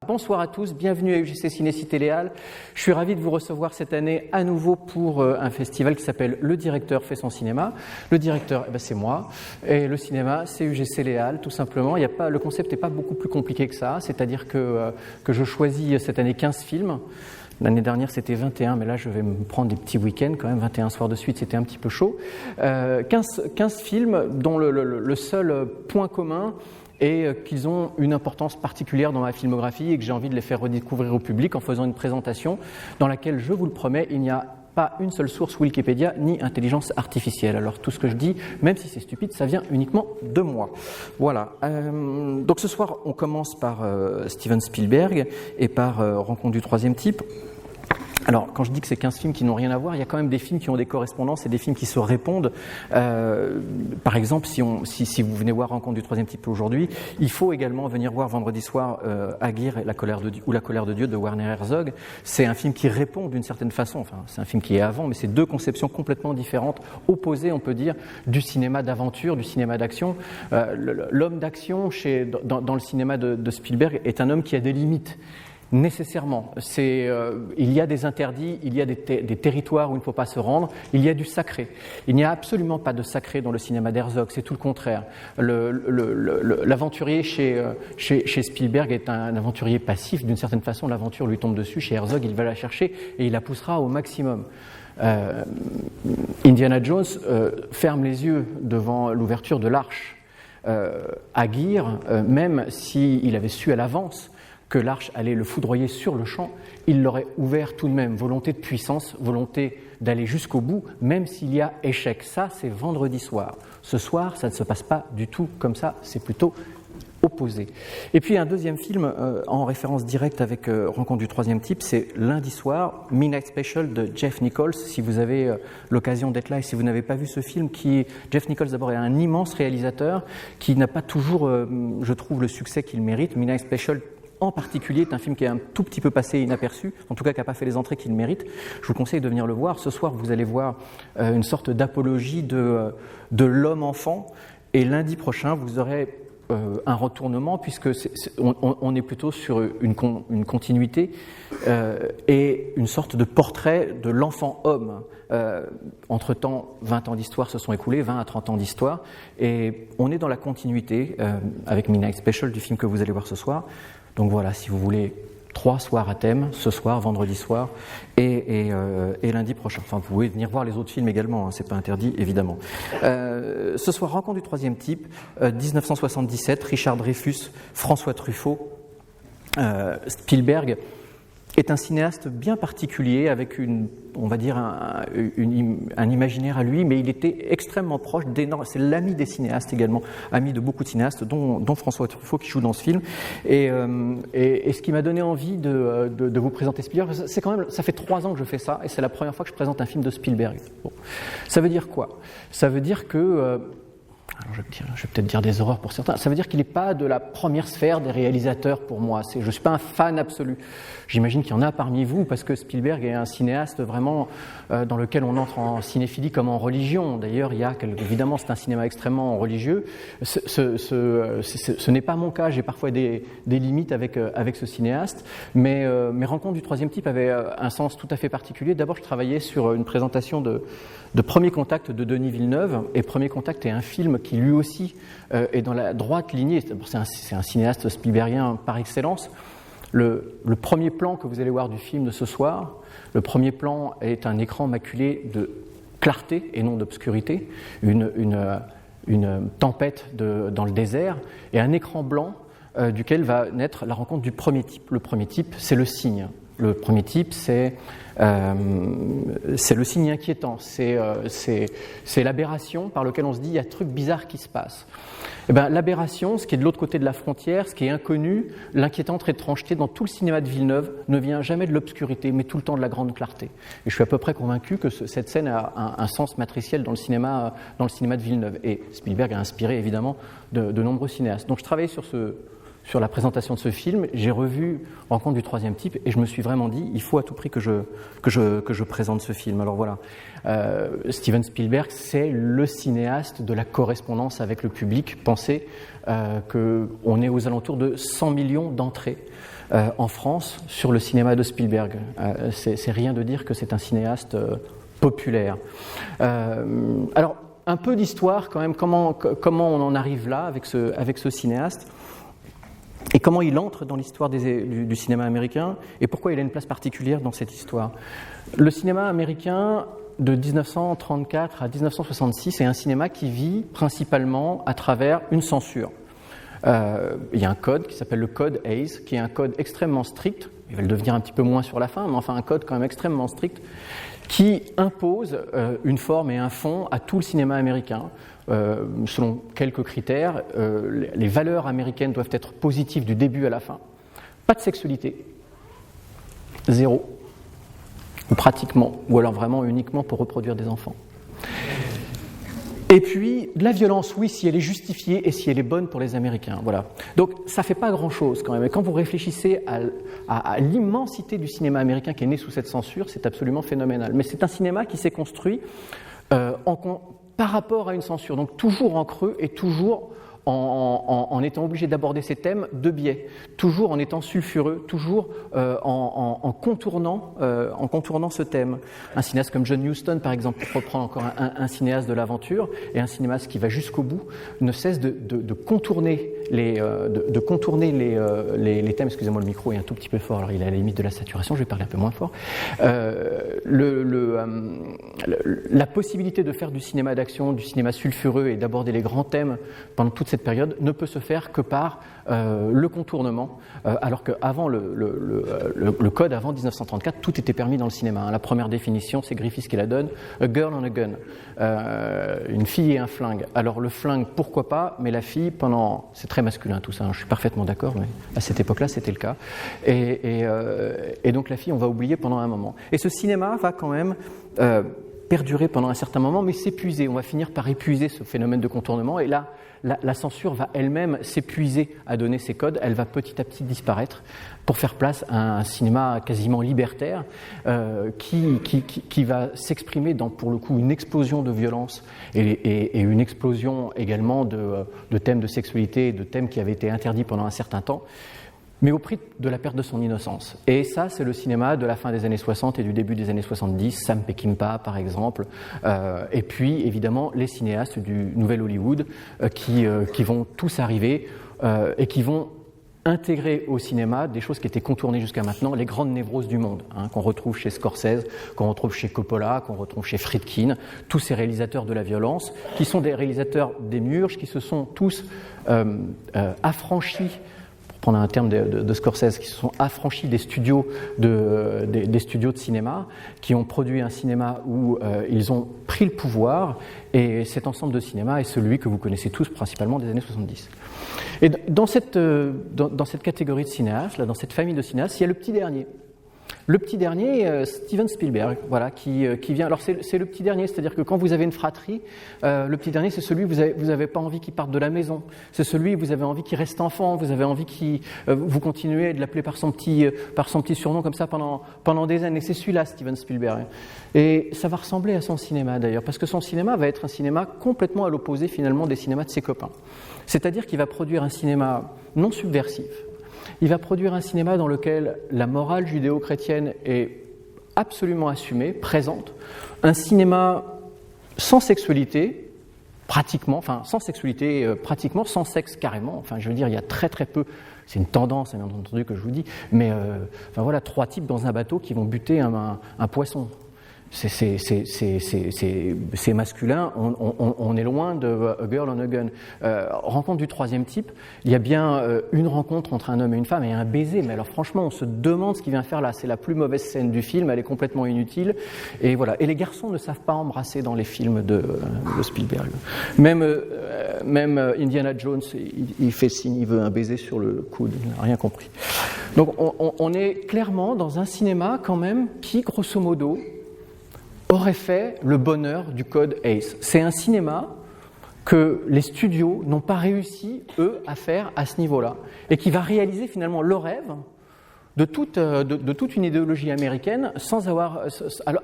Bonsoir à tous, bienvenue à UGC Ciné-Cité Léal. Je suis ravi de vous recevoir cette année à nouveau pour un festival qui s'appelle Le Directeur fait son cinéma. Le directeur, c'est moi, et le cinéma, c'est UGC Léal, tout simplement. Le concept n'est pas beaucoup plus compliqué que ça, c'est-à-dire que je choisis cette année 15 films. L'année dernière, c'était 21, mais là, je vais me prendre des petits week-ends quand même. 21 soirs de suite, c'était un petit peu chaud. 15 films dont le seul point commun est qu'ils ont une importance particulière dans ma filmographie et que j'ai envie de les faire redécouvrir au public en faisant une présentation dans laquelle, je vous le promets, il n'y a pas une seule source Wikipédia ni intelligence artificielle. Alors tout ce que je dis, même si c'est stupide, ça vient uniquement de moi. Voilà. Donc ce soir, on commence par Steven Spielberg et par Rencontre du troisième type. Alors, quand je dis que c'est 15 films qui n'ont rien à voir, il y a quand même des films qui ont des correspondances et des films qui se répondent. Par exemple, si vous venez voir Rencontre du troisième type aujourd'hui, il faut également venir voir vendredi soir Aguirre, La colère de Dieu de Werner Herzog. C'est un film qui répond d'une certaine façon, enfin, c'est un film qui est avant, mais c'est deux conceptions complètement différentes, opposées, on peut dire, du cinéma d'aventure, du cinéma d'action. L'homme d'action dans le cinéma de Spielberg est un homme qui a des limites. Nécessairement. Il y a des interdits, il y a des territoires où il ne faut pas se rendre, il y a du sacré. Il n'y a absolument pas de sacré dans le cinéma d'Herzog, c'est tout le contraire. L'aventurier chez Spielberg est un aventurier passif, d'une certaine façon l'aventure lui tombe dessus, chez Herzog il va la chercher et il la poussera au maximum. Indiana Jones ferme les yeux devant l'ouverture de l'arche. Aguirre, même s'il avait su à l'avance que l'arche allait le foudroyer sur le champ, il l'aurait ouvert tout de même. Volonté de puissance, volonté d'aller jusqu'au bout, même s'il y a échec. Ça, c'est vendredi soir. Ce soir, ça ne se passe pas du tout comme ça, c'est plutôt opposé. Et puis un deuxième film en référence directe avec Rencontre du troisième type, c'est lundi soir, Midnight Special de Jeff Nichols. Si vous avez l'occasion d'être là et si vous n'avez pas vu ce film, Jeff Nichols d'abord est un immense réalisateur qui n'a pas toujours, je trouve, le succès qu'il mérite. Midnight Special en particulier est un film qui est un tout petit peu passé inaperçu, en tout cas qui n'a pas fait les entrées qu'il mérite. Je vous conseille de venir le voir. Ce soir, vous allez voir une sorte d'apologie de l'homme-enfant. Et lundi prochain, vous aurez un retournement, puisque on est plutôt sur une continuité et une sorte de portrait de l'enfant-homme. Entre-temps, 20 ans d'histoire se sont écoulés, 20 à 30 ans d'histoire, et on est dans la continuité avec Midnight Special du film que vous allez voir ce soir. Donc voilà, si vous voulez 3 soirs à thème, ce soir, vendredi soir et lundi prochain. Enfin, vous pouvez venir voir les autres films également, hein, c'est pas interdit, évidemment. Ce soir, Rencontre du troisième type, 1977, Richard Dreyfuss, François Truffaut. Spielberg est un cinéaste bien particulier, avec on va dire un imaginaire à lui, mais il était extrêmement proche c'est l'ami des cinéastes également, ami de beaucoup de cinéastes, dont François Truffaut qui joue dans ce film. Et ce qui m'a donné envie de vous présenter Spielberg, c'est quand même, ça fait 3 ans que je fais ça, et c'est la première fois que je présente un film de Spielberg. Bon. Ça veut dire quoi ? Ça veut dire que alors je vais peut-être dire des horreurs pour certains. Ça veut dire qu'il n'est pas de la première sphère des réalisateurs pour moi. Je ne suis pas un fan absolu. J'imagine qu'il y en a parmi vous, parce que Spielberg est un cinéaste vraiment dans lequel on entre en cinéphilie comme en religion. D'ailleurs, évidemment, c'est un cinéma extrêmement religieux. Ce n'est pas mon cas. J'ai parfois des limites avec ce cinéaste. Mais mes rencontres du troisième type avaient un sens tout à fait particulier. D'abord, je travaillais sur une présentation de Premier Contact de Denis Villeneuve. Et Premier Contact est un film qui lui aussi est dans la droite lignée. C'est un cinéaste spielbergien par excellence. Le premier plan que vous allez voir du film de ce soir, le premier plan est un écran maculé de clarté et non d'obscurité, une tempête dans le désert, et un écran blanc duquel va naître la rencontre du premier type. Le premier type, c'est le cygne. Le premier type, c'est le signe inquiétant, c'est l'aberration par laquelle on se dit il y a un truc bizarre qui se passe. Et bien, l'aberration, ce qui est de l'autre côté de la frontière, ce qui est inconnu, l'inquiétante étrangeté dans tout le cinéma de Villeneuve ne vient jamais de l'obscurité, mais tout le temps de la grande clarté. Et je suis à peu près convaincu que cette scène a un sens matriciel dans le cinéma de Villeneuve. Et Spielberg a inspiré évidemment de nombreux cinéastes. Donc je travaillais sur sur la présentation de ce film, j'ai revu Rencontre du troisième type et je me suis vraiment dit, il faut à tout prix que je présente ce film. Alors voilà, Steven Spielberg, c'est le cinéaste de la correspondance avec le public. Pensez qu'on est aux alentours de 100 millions d'entrées en France sur le cinéma de Spielberg. C'est rien de dire que c'est un cinéaste populaire. Alors, un peu d'histoire quand même, comment on en arrive là avec ce cinéaste et comment il entre dans l'histoire du cinéma américain et pourquoi il a une place particulière dans cette histoire. Le cinéma américain de 1934 à 1966 est un cinéma qui vit principalement à travers une censure. Il y a un code qui s'appelle le code Hays, qui est un code extrêmement strict, il va le devenir un petit peu moins sur la fin, mais enfin un code quand même extrêmement strict, qui impose une forme et un fond à tout le cinéma américain. Selon quelques critères, les valeurs américaines doivent être positives du début à la fin. Pas de sexualité, zéro, ou pratiquement, ou alors vraiment uniquement pour reproduire des enfants. Et puis, de la violence, oui, si elle est justifiée et si elle est bonne pour les Américains. Voilà. Donc, ça ne fait pas grand-chose quand même. Et quand vous réfléchissez à l'immensité du cinéma américain qui est né sous cette censure, c'est absolument phénoménal. Mais c'est un cinéma qui s'est construit par rapport à une censure. Donc, toujours en creux et toujours en étant obligé d'aborder ces thèmes de biais, toujours en étant sulfureux, toujours en contournant ce thème. Un cinéaste comme John Huston, par exemple, pour reprendre encore un cinéaste de l'aventure, et un cinéaste qui va jusqu'au bout, ne cesse de contourner les thèmes. Excusez-moi, le micro est un tout petit peu fort, alors il est à la limite de la saturation, je vais parler un peu moins fort. La possibilité de faire du cinéma d'action, du cinéma sulfureux et d'aborder les grands thèmes pendant toute cette période ne peut se faire que par le contournement, alors qu'avant le code, avant 1934, tout était permis dans le cinéma. La première définition, c'est Griffiths qui la donne, a girl on a gun, une fille et un flingue. Alors le flingue, pourquoi pas, mais la fille, c'est très masculin tout ça, hein, je suis parfaitement d'accord, mais à cette époque-là, c'était le cas. Et donc la fille, on va oublier pendant un moment. Et ce cinéma va quand même perdurer pendant un certain moment, mais s'épuiser. On va finir par épuiser ce phénomène de contournement, et là, la censure va elle-même s'épuiser à donner ses codes, elle va petit à petit disparaître pour faire place à un cinéma quasiment libertaire qui va s'exprimer dans, pour le coup, une explosion de violence et une explosion également de thèmes de sexualité, de thèmes qui avaient été interdits pendant un certain temps, mais au prix de la perte de son innocence. Et ça, c'est le cinéma de la fin des années 60 et du début des années 70, Sam Peckinpah par exemple, et puis évidemment les cinéastes du Nouvel Hollywood qui vont tous arriver et qui vont intégrer au cinéma des choses qui étaient contournées jusqu'à maintenant, les grandes névroses du monde, qu'on retrouve chez Scorsese, qu'on retrouve chez Coppola, qu'on retrouve chez Friedkin, tous ces réalisateurs de la violence, qui sont des réalisateurs démiurges, qui se sont tous affranchis, pour prendre un terme de Scorsese, qui se sont affranchis des studios des studios de cinéma, qui ont produit un cinéma où ils ont pris le pouvoir, et cet ensemble de cinéma est celui que vous connaissez tous, principalement des années 70. Et dans cette catégorie de cinéastes, là, dans cette famille de cinéastes, il y a le petit dernier. Le petit dernier, Steven Spielberg, voilà, qui vient. Alors c'est le petit dernier, c'est-à-dire que quand vous avez une fratrie, le petit dernier, c'est celui où vous avez pas envie qu'il parte de la maison. C'est celui où vous avez envie qu'il reste enfant. Vous avez envie vous continuez de l'appeler par son petit surnom comme ça pendant des années. C'est celui-là, Steven Spielberg. Et ça va ressembler à son cinéma d'ailleurs, parce que son cinéma va être un cinéma complètement à l'opposé finalement des cinémas de ses copains. C'est-à-dire qu'il va produire un cinéma non subversif. Il va produire un cinéma dans lequel la morale judéo-chrétienne est absolument assumée, présente. Un cinéma sans sexualité, pratiquement, sans sexe carrément. Enfin, je veux dire, il y a très très peu. C'est une tendance, bien entendu, que je vous dis. Mais voilà, 3 types dans un bateau qui vont buter un poisson. C'est masculin, on est loin de A Girl on a Gun. Rencontre du troisième type, il y a bien une rencontre entre un homme et une femme et un baiser, mais alors franchement on se demande ce qu'il vient faire là, c'est la plus mauvaise scène du film, elle est complètement inutile, et voilà. Et les garçons ne savent pas embrasser dans les films de Spielberg. Même Indiana Jones, il fait signe, il veut un baiser sur le coude, il n'a rien compris. Donc on est clairement dans un cinéma quand même qui, grosso modo, aurait fait le bonheur du code Hays. C'est un cinéma que les studios n'ont pas réussi, eux, à faire à ce niveau-là, et qui va réaliser finalement le rêve de toute une idéologie américaine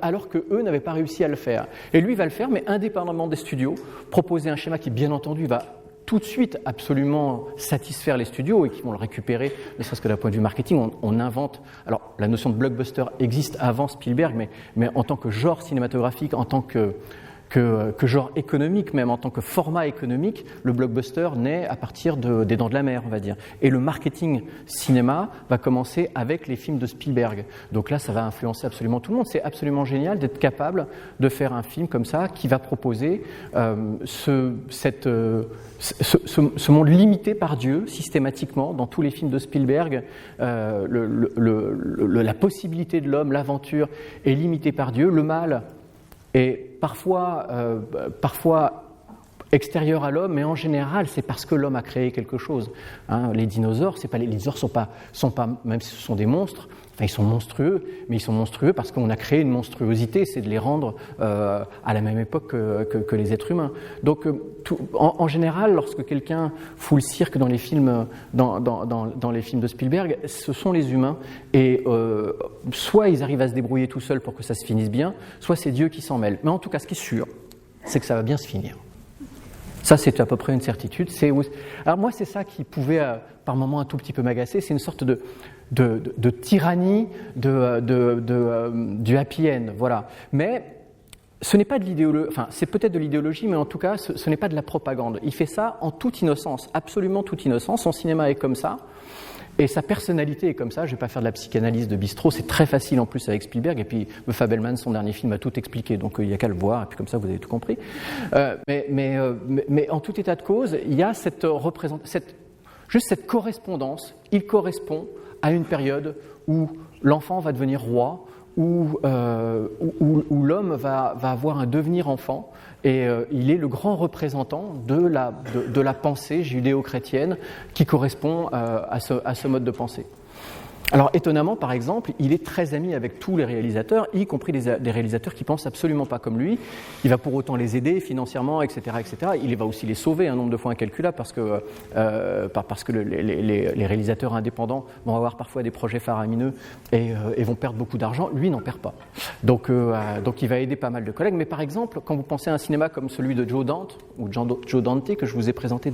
alors que eux n'avaient pas réussi à le faire. Et lui va le faire, mais indépendamment des studios, proposer un schéma qui, bien entendu, va tout de suite absolument satisfaire les studios et qui vont le récupérer, ne serait-ce que d'un point de vue marketing. On invente... Alors, la notion de blockbuster existe avant Spielberg, mais en tant que genre cinématographique, en tant que genre économique, même en tant que format économique, le blockbuster naît à partir des Dents de la Mer, on va dire. Et le marketing cinéma va commencer avec les films de Spielberg. Donc là, ça va influencer absolument tout le monde. C'est absolument génial d'être capable de faire un film comme ça qui va proposer ce monde limité par Dieu, systématiquement, dans tous les films de Spielberg. La possibilité de l'homme, l'aventure est limitée par Dieu. Le mal est parfois extérieur à l'homme, mais en général, c'est parce que l'homme a créé quelque chose. Les dinosaures, les dinosaures sont pas, même si ce sont des monstres, ils sont monstrueux, mais ils sont monstrueux parce qu'on a créé une monstruosité, c'est de les rendre à la même époque que les êtres humains. Donc, en général, lorsque quelqu'un fout le cirque dans les films, dans les films de Spielberg, ce sont les humains, et soit ils arrivent à se débrouiller tout seuls pour que ça se finisse bien, soit c'est Dieu qui s'en mêle. Mais en tout cas, ce qui est sûr, c'est que ça va bien se finir. Ça, c'est à peu près une certitude. Alors moi, c'est ça qui pouvait, par moments, un tout petit peu m'agacer. C'est une sorte de tyrannie du happy end, voilà. Mais ce n'est pas de l'idéologie, enfin, c'est peut-être de l'idéologie, mais en tout cas, ce n'est pas de la propagande. Il fait ça en toute innocence, absolument toute innocence. Son cinéma est comme ça. Et sa personnalité est comme ça. Je ne vais pas faire de la psychanalyse de bistrot, c'est très facile en plus avec Spielberg. Et puis Fabelman, son dernier film, a tout expliqué, donc il n'y a qu'à le voir, et puis comme ça vous avez tout compris. Mais en tout état de cause, il y a cette correspondance. Il correspond à une période où l'enfant va devenir roi, où l'homme va avoir un devenir enfant. Et il est le grand représentant de la pensée judéo-chrétienne qui correspond à ce mode de pensée. Alors étonnamment, par exemple, il est très ami avec tous les réalisateurs, y compris des réalisateurs qui pensent absolument pas comme lui. Il va pour autant les aider financièrement, etc., etc. Il va aussi les sauver un nombre de fois incalculable parce que les réalisateurs indépendants vont avoir parfois des projets faramineux et vont perdre beaucoup d'argent. Lui n'en perd pas. Donc il va aider pas mal de collègues. Mais par exemple, quand vous pensez à un cinéma comme celui de Joe Dante ou Joe Dante que je vous ai présenté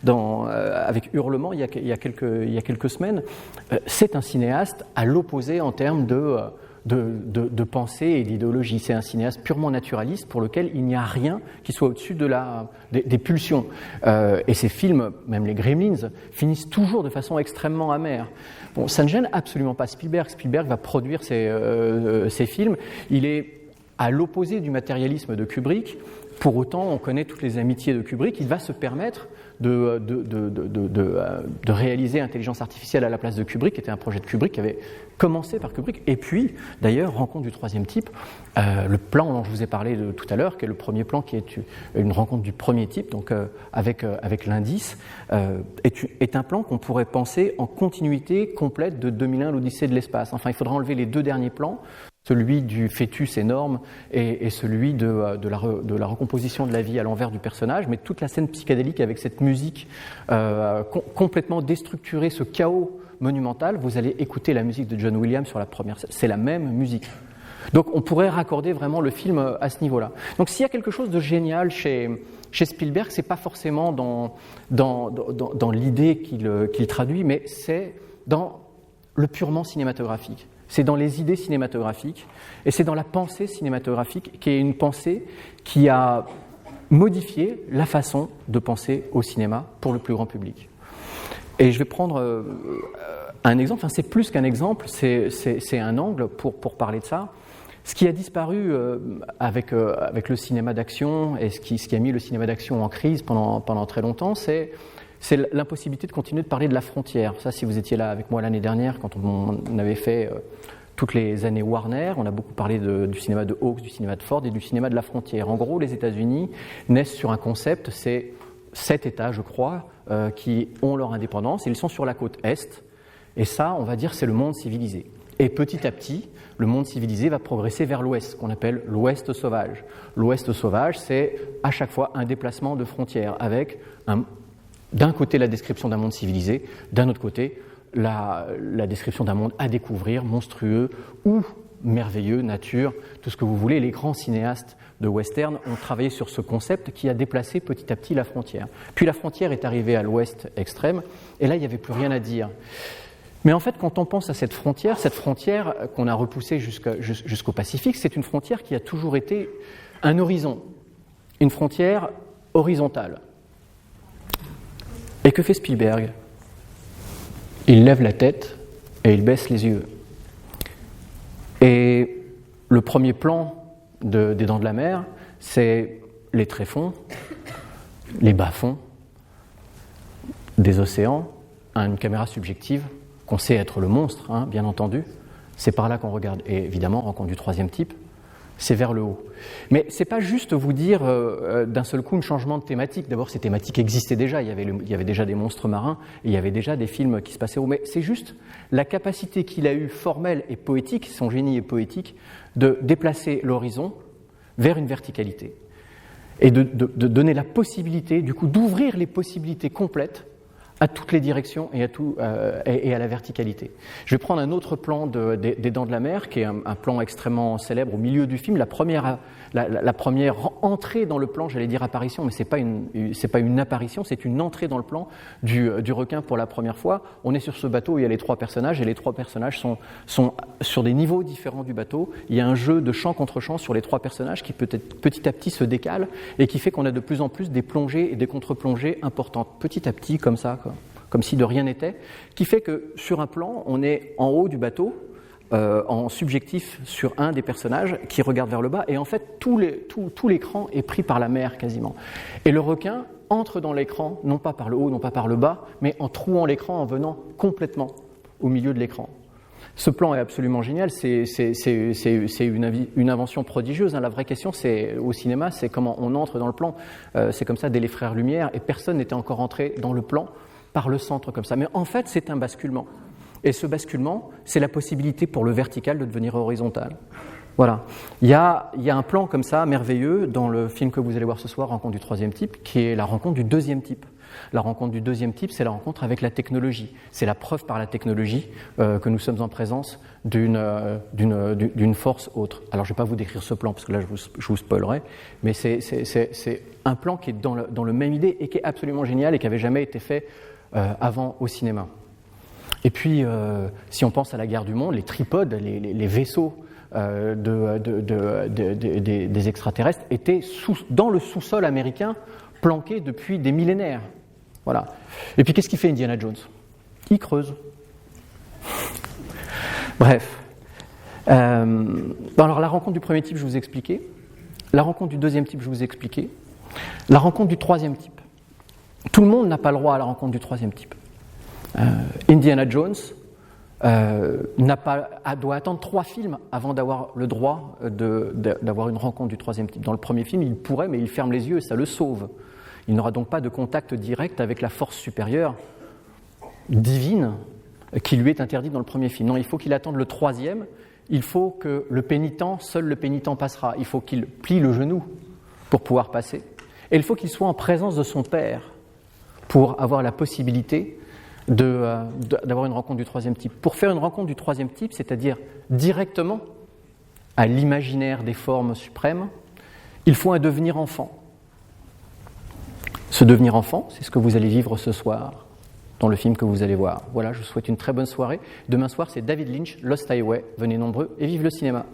avec Hurlement il y a quelques semaines, c'est un cinéaste à l'opposé en termes de pensée et d'idéologie. C'est un cinéaste purement naturaliste pour lequel il n'y a rien qui soit au-dessus des pulsions. Et ces films, même les Gremlins, finissent toujours de façon extrêmement amère. Bon, ça ne gêne absolument pas Spielberg. Spielberg va produire ces films. Il est à l'opposé du matérialisme de Kubrick. Pour autant, on connaît toutes les amitiés de Kubrick. Il va se permettre de réaliser Intelligence artificielle à la place de Kubrick, qui était un projet de Kubrick qui avait commencé par Kubrick. Et puis, d'ailleurs, Rencontre du troisième type, le plan dont je vous ai parlé tout à l'heure, qui est le premier plan, qui est une rencontre du premier type, donc avec l'indice, est un plan qu'on pourrait penser en continuité complète de 2001, l'Odyssée de l'espace. Enfin, il faudra enlever les deux derniers plans, celui du fœtus énorme et celui de la recomposition de la vie à l'envers du personnage, mais toute la scène psychédélique avec cette musique complètement déstructurée, ce chaos monumental, vous allez écouter la musique de John Williams sur la première scène, c'est la même musique. Donc on pourrait raccorder vraiment le film à ce niveau-là. Donc s'il y a quelque chose de génial chez Spielberg, c'est pas forcément dans l'idée qu'il traduit, mais c'est dans le purement cinématographique. C'est dans les idées cinématographiques et c'est dans la pensée cinématographique qui est une pensée qui a modifié la façon de penser au cinéma pour le plus grand public. Et je vais prendre un exemple, enfin c'est plus qu'un exemple, c'est un angle pour parler de ça. Ce qui a disparu avec le cinéma d'action et ce qui a mis le cinéma d'action en crise pendant très longtemps, c'est l'impossibilité de continuer de parler de la frontière. Ça, si vous étiez là avec moi l'année dernière, quand on avait fait toutes les années Warner, on a beaucoup parlé du cinéma de Hawks, du cinéma de Ford et du cinéma de la frontière. En gros, les États-Unis naissent sur un concept, c'est 7 États, je crois, qui ont leur indépendance, et ils sont sur la côte Est. Et ça, on va dire, c'est le monde civilisé. Et petit à petit, le monde civilisé va progresser vers l'Ouest, qu'on appelle l'Ouest sauvage. L'Ouest sauvage, c'est à chaque fois un déplacement de frontières, avec d'un côté la description d'un monde civilisé, d'un autre côté la description d'un monde à découvrir, monstrueux ou merveilleux, nature, tout ce que vous voulez. Les grands cinéastes de western ont travaillé sur ce concept qui a déplacé petit à petit la frontière. Puis la frontière est arrivée à l'ouest extrême, et là il n'y avait plus rien à dire. Mais en fait, quand on pense à cette frontière qu'on a repoussée jusqu'au Pacifique, c'est une frontière qui a toujours été un horizon, une frontière horizontale. Et que fait Spielberg ? Il lève la tête et il baisse les yeux. Et le premier plan des Dents de la Mer, c'est les tréfonds, les bas-fonds des océans, une caméra subjective qu'on sait être le monstre, bien entendu. C'est par là qu'on regarde. Et évidemment, Rencontre du troisième type, c'est vers le haut. Mais c'est pas juste vous dire d'un seul coup un changement de thématique. D'abord, ces thématiques existaient déjà. Il y avait déjà des monstres marins et il y avait déjà des films qui se passaient haut. Mais c'est juste la capacité qu'il a eue, formelle et poétique, son génie est poétique, de déplacer l'horizon vers une verticalité et de donner la possibilité, du coup, d'ouvrir les possibilités complètes à toutes les directions et à la verticalité. Je vais prendre un autre plan des Dents de la Mer, qui est un plan extrêmement célèbre au milieu du film. La première entrée dans le plan, j'allais dire apparition, mais c'est pas une apparition, c'est une entrée dans le plan du requin pour la première fois. On est sur ce bateau, il y a les trois personnages, et les trois personnages sont sur des niveaux différents du bateau. Il y a un jeu de champ contre champ sur les trois personnages qui peut-être petit à petit se décale et qui fait qu'on a de plus en plus des plongées et des contre-plongées importantes, petit à petit, comme ça, comme si de rien n'était, qui fait que sur un plan, on est en haut du bateau, en subjectif sur un des personnages qui regarde vers le bas, et en fait tout l'écran est pris par la mer quasiment. Et le requin entre dans l'écran, non pas par le haut, non pas par le bas, mais en trouant l'écran, en venant complètement au milieu de l'écran. Ce plan est absolument génial, c'est une invention prodigieuse. La vraie question, au cinéma, c'est comment on entre dans le plan. C'est comme ça dès les Frères Lumière, et personne n'était encore entré dans le plan par le centre comme ça. Mais en fait, c'est un basculement. Et ce basculement, c'est la possibilité pour le vertical de devenir horizontal. Voilà. Il y a un plan comme ça, merveilleux, dans le film que vous allez voir ce soir, Rencontre du troisième type, qui est la rencontre du deuxième type. La rencontre du deuxième type, c'est la rencontre avec la technologie. C'est la preuve par la technologie que nous sommes en présence d'une force autre. Alors, je ne vais pas vous décrire ce plan, parce que là, je vous spoilerai, mais c'est un plan qui est dans le même idée et qui est absolument génial et qui n'avait jamais été fait avant au cinéma. Et puis, si on pense à la guerre du monde, les tripodes, les vaisseaux des extraterrestres étaient dans le sous-sol américain, planqués depuis des millénaires. Voilà. Et puis, qu'est-ce qu'il fait Indiana Jones ? Il creuse. Bref. Alors, la rencontre du premier type, je vous ai expliqué. La rencontre du deuxième type, je vous ai expliqué. La rencontre du troisième type. Tout le monde n'a pas le droit à la rencontre du troisième type. Indiana Jones doit attendre 3 films avant d'avoir le droit d'avoir une rencontre du troisième type. Dans le premier film, il pourrait, mais il ferme les yeux et ça le sauve. Il n'aura donc pas de contact direct avec la force supérieure divine qui lui est interdite dans le premier film. Non, il faut qu'il attende le troisième. Il faut que seul le pénitent passera. Il faut qu'il plie le genou pour pouvoir passer. Et il faut qu'il soit en présence de son père pour avoir la possibilité d'avoir une rencontre du troisième type. Pour faire une rencontre du troisième type, c'est-à-dire directement à l'imaginaire des formes suprêmes, il faut un devenir enfant. Ce devenir enfant, c'est ce que vous allez vivre ce soir dans le film que vous allez voir. Voilà, je vous souhaite une très bonne soirée. Demain soir, c'est David Lynch, Lost Highway. Venez nombreux et vive le cinéma.